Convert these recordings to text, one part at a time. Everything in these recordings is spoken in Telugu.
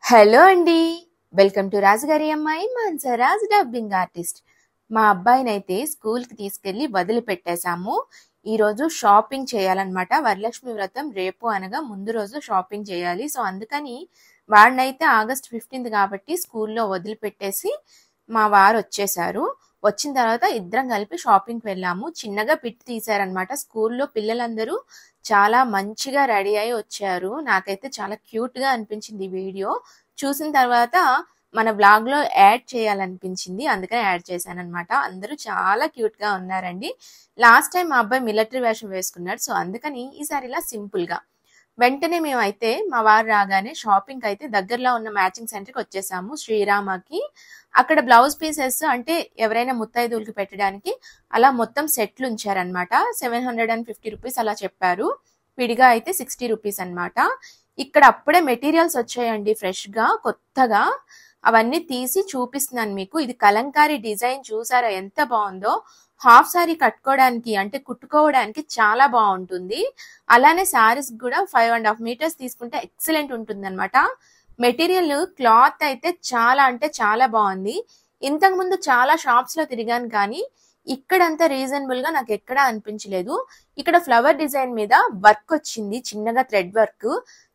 హలో అండి. వెల్కమ్ టు రాజుగారి అమ్మాయి మాన్సరాజ్ డబ్బింగ్ ఆర్టిస్ట్. మా అబ్బాయినైతే స్కూల్‌కి తీసుకెళ్ళి వదిలిపెట్టేసాము. ఈరోజు షాపింగ్ చేయాలన్నమాట. వరలక్ష్మి వ్రతం రేపు అనగా ముందు రోజు షాపింగ్ చేయాలి. సో, అందుకని వాడినైతే ఆగస్ట్ 15 కాబట్టి స్కూల్‌లో వదిలిపెట్టేసి మా వారొచ్చేశారు. వచ్చిన తర్వాత ఇద్దరం కలిపి షాపింగ్‌కి వెళ్ళాము. చిన్నగా పిట్ తీశారన్నమాట. స్కూల్‌లో పిల్లలందరూ చాలా మంచిగా రెడీ అయ్యి వచ్చారు. నాకైతే చాలా క్యూట్‌గా అనిపించింది ఈ వీడియో. చూసిన తర్వాత మన వ్లాగ్‌లో యాడ్ చేయాలనిపించింది. అందుకని యాడ్ చేశానన్నమాట. అందరూ చాలా క్యూట్‌గా ఉన్నారండి. లాస్ట్ టైం మా అబ్బాయి మిలిటరీ వేషం వేసుకున్నాడు. సో, అందుకని ఈసారి ఇలా సింపుల్‌గా. వెంటనే మేమైతే మా వారు రాగానే షాపింగ్‌కి అయితే దగ్గరలో ఉన్న మ్యాచింగ్ సెంటర్‌కి వచ్చేసాము శ్రీరామకి. అక్కడ బ్లౌజ్ పీసెస్ అంటే ఎవరైనా ముత్తైదువులకి పెట్టడానికి అలా మొత్తం సెట్లు ఉంచారనమాట. 750 రూపీస్ అలా చెప్పారు. విడిగా అయితే 60 రూపీస్ అనమాట. ఇక్కడ అప్పుడే మెటీరియల్స్ వచ్చాయండి ఫ్రెష్‌గా కొత్తగా. అవన్నీ తీసి చూపిస్తున్నాను మీకు. ఇది కలంకారీ డిజైన్ చూసారా ఎంత బాగుందో. హాఫ్ సారీ కట్టుకోవడానికి అంటే కుట్టుకోవడానికి చాలా బాగుంటుంది. అలానే సారీస్ కూడా 5.5 మీటర్స్ తీసుకుంటే ఎక్సలెంట్ ఉంటుందన్నమాట. మెటీరియల్ క్లాత్ అయితే చాలా అంటే చాలా బాగుంది. ఇంతకు ముందు చాలా షాప్స్ లో తిరిగాను కానీ ఇక్కడంతా రీజనబుల్ గా నాకు ఎక్కడా అనిపించలేదు. ఇక్కడ ఫ్లవర్ డిజైన్ మీద వర్క్ వచ్చింది, చిన్నగా థ్రెడ్ వర్క్.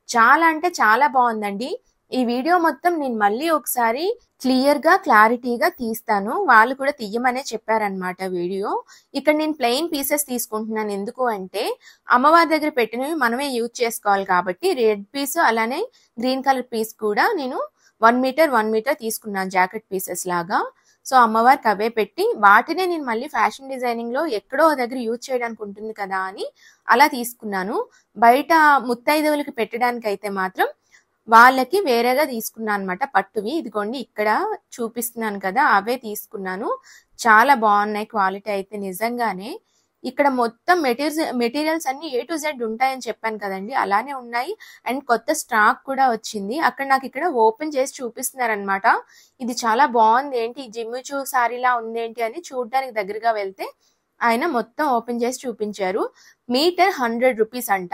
చాలా అంటే చాలా బాగుందండి. ఈ వీడియో మొత్తం నేను మళ్ళీ ఒకసారి క్లియర్ గా క్లారిటీగా తీస్తాను. వాళ్ళు కూడా తీయమనే చెప్పారనమాట వీడియో. ఇక్కడ నేను ప్లెయిన్ పీసెస్ తీసుకుంటున్నాను. ఎందుకు అంటే అమ్మవారి దగ్గర పెట్టినవి మనమే యూజ్ చేసుకోవాలి కాబట్టి రెడ్ పీస్ అలానే గ్రీన్ కలర్ పీస్ కూడా నేను 1 మీటర్ తీసుకున్నాను జాకెట్ పీసెస్ లాగా. సో అమ్మవారికి అవే పెట్టి వాటినే నేను మళ్ళీ ఫ్యాషన్ డిజైనింగ్ లో ఎక్కడో దగ్గర యూజ్ చేయడానికి ఉంటుంది కదా అని అలా తీసుకున్నాను. బయట ముత్తైదువులకి పెట్టడానికి అయితే మాత్రం వాళ్ళకి వేరేగా తీసుకున్నాను అనమాట పట్టువి. ఇదిగోండి ఇక్కడ చూపిస్తున్నాను కదా అవే తీసుకున్నాను. చాలా బాగున్నాయి క్వాలిటీ అయితే నిజంగానే. ఇక్కడ మొత్తం మెటీరియల్స్ అన్ని A to Z ఉంటాయని చెప్పాను కదండి, అలానే ఉన్నాయి. అండ్ కొత్త స్టాక్ కూడా వచ్చింది. అక్కడ నాకు ఇక్కడ ఓపెన్ చేసి చూపిస్తున్నారనమాట. ఇది చాలా బాగుంది, ఏంటి జిమ్మిచూ సారీలా ఉందేంటి అని చూడడానికి దగ్గరగా వెళ్తే ఆయన మొత్తం ఓపెన్ చేసి చూపించారు. మీటర్ 100 రూపీస్ అంట.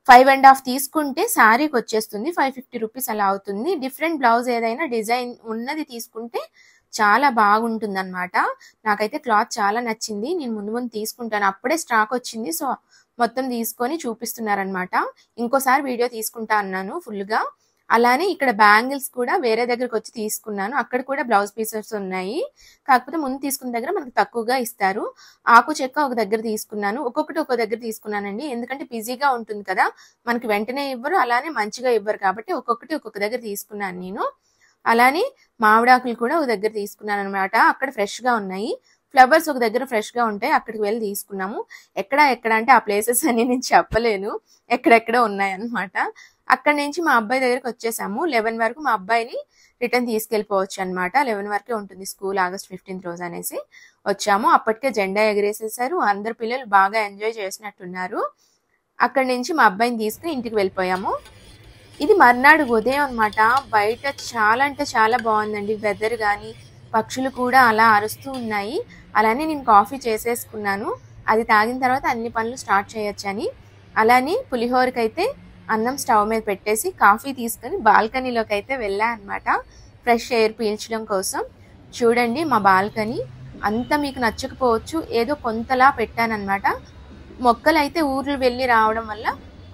5.5 తీసుకుంటే శారీకి వచ్చేస్తుంది 550 రూపీస్ అలా అవుతుంది. డిఫరెంట్ బ్లౌజ్ ఏదైనా డిజైన్ ఉన్నది తీసుకుంటే చాలా బాగుంటుంది అనమాట. నాకైతే క్లాత్ చాలా నచ్చింది. నేను ముందు ముందు తీసుకుంటాను. అప్పుడే స్టాక్ వచ్చింది. సో మొత్తం తీసుకొని చూపిస్తున్నారనమాట. ఇంకోసారి వీడియో తీసుకుంటా అన్నాను ఫుల్గా. అలానే ఇక్కడ బ్యాంగిల్స్ కూడా వేరే దగ్గరకు వచ్చి తీసుకున్నాను. అక్కడ కూడా బ్లౌజ్ పీసెస్ ఉన్నాయి. కాకపోతే ముందు తీసుకున్న దగ్గర మనకు తక్కువగా ఇస్తారు. ఆకు చెక్క ఒక దగ్గర తీసుకున్నాను. ఒక్కొక్కటి ఒక్కో దగ్గర తీసుకున్నానండి. ఎందుకంటే బిజీగా ఉంటుంది కదా, మనకి వెంటనే ఇవ్వరు, అలానే మంచిగా ఇవ్వరు కాబట్టి ఒక్కొక్కటి ఒక్కొక్క దగ్గర తీసుకున్నాను నేను. అలానే మామిడాకులు కూడా ఒక దగ్గర తీసుకున్నాను అనమాట. అక్కడ ఫ్రెష్ గా ఉన్నాయి. ఫ్లవర్స్ ఒక దగ్గర ఫ్రెష్ గా ఉంటాయి, అక్కడికి వెళ్ళి తీసుకున్నాము. ఎక్కడ అంటే ఆ ప్లేసెస్ అని నేను చెప్పలేను, ఎక్కడెక్కడ ఉన్నాయి అనమాట. అక్కడ నుంచి మా అబ్బాయి దగ్గరకు వచ్చేసాము. 11 వరకు మా అబ్బాయిని రిటర్న్ తీసుకెళ్ళిపోవచ్చు అనమాట. 11 వరకే ఉంటుంది స్కూల్, ఆగస్ట్ 15 రోజు అనేసి వచ్చాము. అప్పటికే జెండా ఎగరేసేసారు. అందరు పిల్లలు బాగా ఎంజాయ్ చేసినట్టున్నారు. అక్కడి నుంచి మా అబ్బాయిని తీసుకుని ఇంటికి వెళ్ళిపోయాము. ఇది మర్నాడు ఉదయం అనమాట. బయట చాలా అంటే చాలా బాగుందండి వెదర్ కానీ, పక్షులు కూడా అలా అరుస్తూ ఉన్నాయి. అలానే నేను కాఫీ చేసేసుకున్నాను. అది తాగిన తర్వాత అన్ని పనులు స్టార్ట్ చేయొచ్చని. అలానే పులిహోరకైతే అన్నం స్టవ్ మీద పెట్టేసి కాఫీ తీసుకొని బాల్కనీలోకి అయితే వెళ్ళా అనమాట, ఫ్రెష్ ఎయిర్ పీల్చడం కోసం. చూడండి మా బాల్కనీ అంత మీకు నచ్చకపోవచ్చు, ఏదో కొంతలా పెట్టానన్నమాట. మొక్కలు అయితే ఊర్లు వెళ్ళి రావడం వల్ల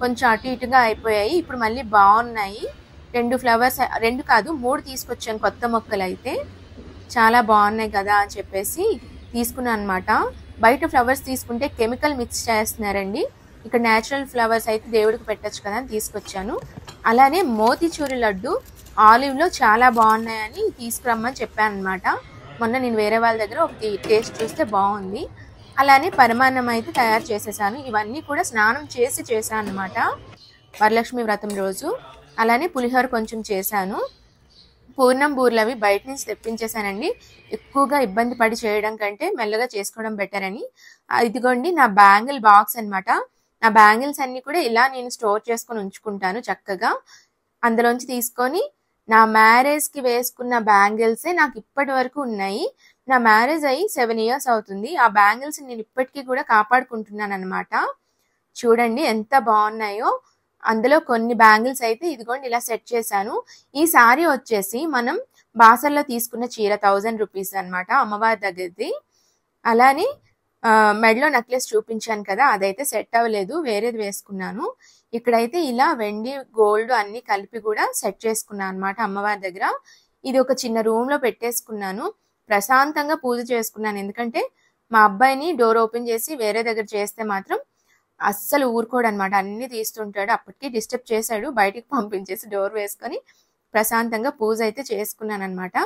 కొంచెం అటు ఇటుగా అయిపోయాయి. ఇప్పుడు మళ్ళీ బాగున్నాయి. 2 ఫ్లవర్స్, 2 కాదు 3 తీసుకొచ్చాను కొత్త మొక్కలు అయితే. చాలా బాగున్నాయి కదా అని చెప్పేసి తీసుకున్నాను అనమాట. బయట ఫ్లవర్స్ తీసుకుంటే కెమికల్ మిక్స్ చేస్తున్నారండి. ఇక్కడ న్యాచురల్ ఫ్లవర్స్ అయితే దేవుడికి పెట్టచ్చు కదా అని తీసుకొచ్చాను. అలానే మోతీచూరి లడ్డు ఆలివ్లో చాలా బాగున్నాయని తీసుకురమ్మని చెప్పాను అనమాట. మొన్న నేను వేరే వాళ్ళ దగ్గర ఒకటి టేస్ట్ చూస్తే బాగుంది. అలానే పరమాన్నం అయితే తయారు చేసేసాను. ఇవన్నీ కూడా స్నానం చేసి చేశాను అనమాట వరలక్ష్మి వ్రతం రోజు. అలానే పులిహోర కొంచెం చేశాను. పూర్ణం బూర్లు అవి బయట నుంచి తెప్పించేసానండి. ఎక్కువగా ఇబ్బంది పడి చేయడం కంటే మెల్లగా చేసుకోవడం బెటర్ అని. ఇదిగోండి నా బ్యాంగిల్ బాక్స్ అనమాట. నా బ్యాంగిల్స్ అన్ని కూడా ఇలా నేను స్టోర్ చేసుకొని ఉంచుకుంటాను చక్కగా. అందులోంచి తీసుకొని నా మ్యారేజ్ కి వేసుకున్న బ్యాంగిల్సే నాకు ఇప్పటి వరకు ఉన్నాయి. నా మ్యారేజ్ అయ్యి 7 years అవుతుంది. ఆ బ్యాంగిల్స్ నేను ఇప్పటికీ కూడా కాపాడుకుంటున్నాను అనమాట. చూడండి ఎంత బాగున్నాయో. అందులో కొన్ని బ్యాంగిల్స్ అయితే ఇదిగోండి ఇలా సెట్ చేశాను. ఈ సారీ వచ్చేసి మనం బాసర్లో తీసుకున్న చీర 1000 రూపీస్ అనమాట అమ్మవారి దగ్గరది. అలానే మెడలో నెక్లెస్ చూపించాను కదా, అదైతే సెట్ అవ్వలేదు, వేరేది వేసుకున్నాను. ఇక్కడైతే ఇలా వెండి గోల్డ్ అన్ని కలిపి కూడా సెట్ చేసుకున్నాను అనమాట అమ్మవారి దగ్గర. ఇది ఒక చిన్న రూమ్ లో పెట్టేసుకున్నాను. ప్రశాంతంగా పూజ చేసుకున్నాను. ఎందుకంటే మా అబ్బాయిని డోర్ ఓపెన్ చేసి వేరే దగ్గర చేస్తే మాత్రం అస్సలు ఊరుకోడు అనమాట. అన్ని తీస్తుంటాడు. అప్పటికి డిస్టర్బ్ చేశాడు. బయటికి పంపించేసి డోర్ వేసుకొని ప్రశాంతంగా పూజ అయితే చేసుకున్నాను అనమాట.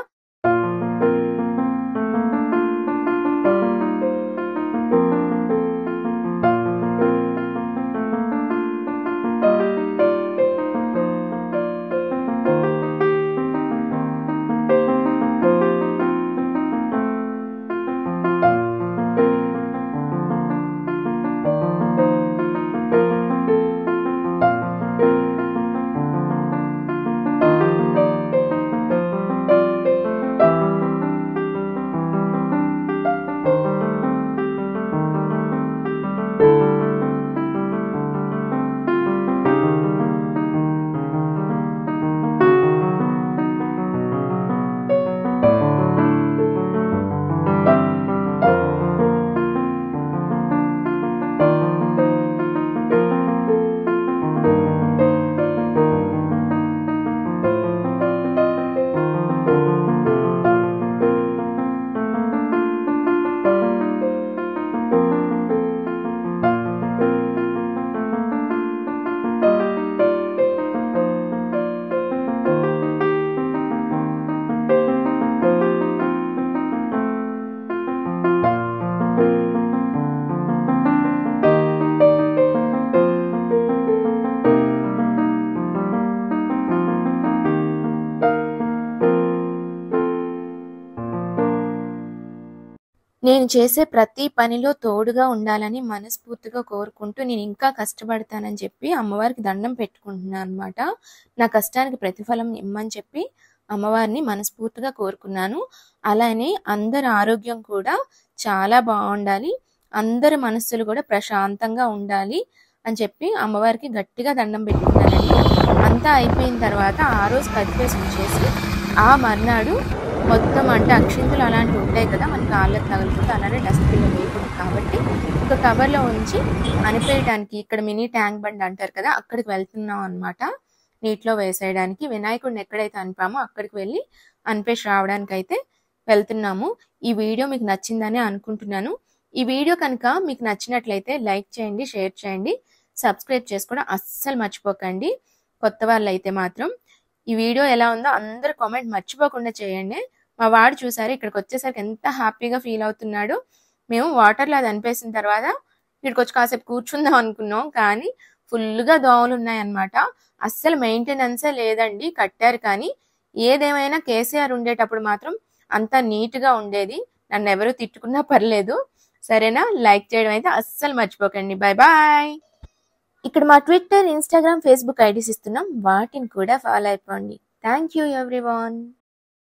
నేను చేసే ప్రతి పనిలో తోడుగా ఉండాలని మనస్ఫూర్తిగా కోరుకుంటూ నేను ఇంకా కష్టపడతానని చెప్పి అమ్మవారికి దండం పెట్టుకుంటున్నాను అనమాట. నా కష్టానికి ప్రతిఫలం ఇమ్మని చెప్పి అమ్మవారిని మనస్ఫూర్తిగా కోరుకున్నాను. అలానే అందరి ఆరోగ్యం కూడా చాలా బాగుండాలి, అందరి మనస్సులు కూడా ప్రశాంతంగా ఉండాలి అని చెప్పి అమ్మవారికి గట్టిగా దండం పెట్టుకున్నానండి. అంతా అయిపోయిన తర్వాత ఆ రోజు కదిపేసి ఉంచేసి ఆ మర్నాడు మొత్తం అంటే అక్షింతలు అలాంటివి ఉంటాయి కదా, మన కాళ్ళకు తగులుకుంటే అలానే డస్ట్బిన్లో వేయకూడదు కాబట్టి ఒక కవర్లో ఉంచి అనిపేయడానికి ఇక్కడ మినీ ట్యాంక్ బండ్ అంటారు కదా, అక్కడికి వెళ్తున్నాం అనమాట. నీటిలో వేసేయడానికి వినాయకుడిని ఎక్కడైతే అనిపామో అక్కడికి వెళ్ళి అనిపేసి రావడానికి అయితే వెళ్తున్నాము. ఈ వీడియో మీకు నచ్చిందని అనుకుంటున్నాను. ఈ వీడియో కనుక మీకు నచ్చినట్లయితే లైక్ చేయండి, షేర్ చేయండి, సబ్స్క్రైబ్ చేసుకోవడం అస్సలు మర్చిపోకండి. కొత్త వాళ్ళు అయితే మాత్రం ఈ వీడియో ఎలా ఉందో అందరూ కామెంట్ మర్చిపోకుండా చేయండి. మా వాడు చూసారు ఇక్కడికి వచ్చేసరికి ఎంత హ్యాపీగా ఫీల్ అవుతున్నాడు. మేము వాటర్లో అది అనిపేసిన తర్వాత ఇక్కడికి వచ్చి కాసేపు కూర్చుందాం అనుకున్నాం, కానీ ఫుల్గా దోమలు ఉన్నాయన్నమాట. అస్సలు మెయింటెనెన్సే లేదండి. కట్టారు కానీ ఏదేమైనా కేసీఆర్ ఉండేటప్పుడు మాత్రం అంతా నీట్గా ఉండేది. నన్ను ఎవరు తిట్టుకున్నా పర్లేదు, సరేనా? లైక్ చేయడం అయితే అస్సలు మర్చిపోకండి. Bye bye. ఇక్కడ మా ట్విట్టర్, ఇన్స్టాగ్రామ్, ఫేస్బుక్ ఐడీస్ ఇస్తున్నాం, వాటిని కూడా ఫాలో అయిపోండి. Thank you everyone.